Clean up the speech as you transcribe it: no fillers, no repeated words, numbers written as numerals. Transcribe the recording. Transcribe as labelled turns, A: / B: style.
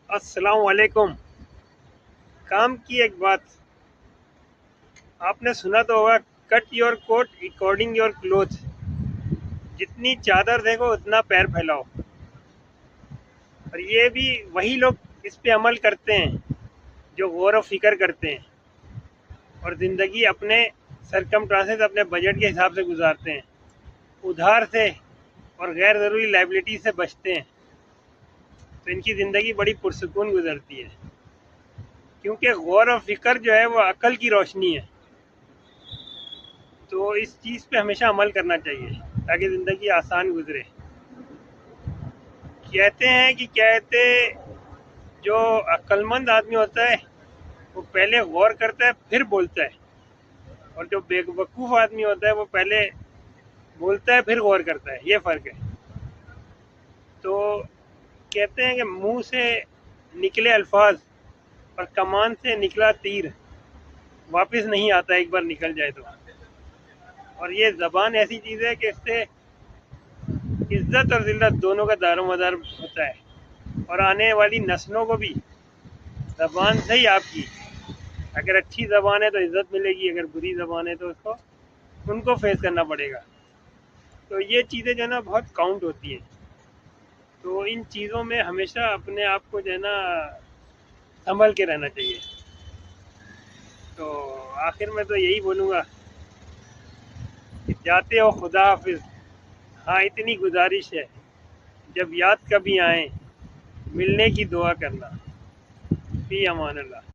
A: السلام علیکم۔ کام کی ایک بات آپ نے سنا تو ہوگا، cut your coat according your cloth. جتنی چادر دیکھو اتنا پیر پھیلاؤ۔ اور یہ بھی وہی لوگ اس پہ عمل کرتے ہیں جو غور و فکر کرتے ہیں اور زندگی اپنے سرکمٹرانسز اپنے بجٹ کے حساب سے گزارتے ہیں، ادھار سے اور غیر ضروری لائبلٹی سے بچتے ہیں، تو ان کی زندگی بڑی پرسکون گزرتی ہے، کیونکہ غور و فکر جو ہے وہ عقل کی روشنی ہے۔ تو اس چیز پہ ہمیشہ عمل کرنا چاہیے تاکہ زندگی آسان گزرے۔ کہتے ہیں کہ جو عقل مند آدمی ہوتا ہے وہ پہلے غور کرتا ہے پھر بولتا ہے، اور جو بے وقوف آدمی ہوتا ہے وہ پہلے بولتا ہے پھر غور کرتا ہے، یہ فرق ہے۔ تو کہتے ہیں کہ منہ سے نکلے الفاظ اور کمان سے نکلا تیر واپس نہیں آتا، ایک بار نکل جائے تو۔ اور یہ زبان ایسی چیز ہے کہ اس سے عزت اور ذلت دونوں کا دار و مدار ہوتا ہے، اور آنے والی نسلوں کو بھی زبان سے ہی آپ کی، اگر اچھی زبان ہے تو عزت ملے گی، اگر بری زبان ہے تو ان کو فیس کرنا پڑے گا۔ تو یہ چیزیں جو ہے نا بہت کاؤنٹ ہوتی ہیں، تو ان چیزوں میں ہمیشہ اپنے آپ کو جو ہے نا سنبھل کے رہنا چاہیے۔ تو آخر میں تو یہی بولوں گا کہ جاتے ہو خدا حافظ، ہاں اتنی گزارش ہے، جب یاد کبھی آئیں ملنے کی دعا کرنا۔ فی امان اللہ۔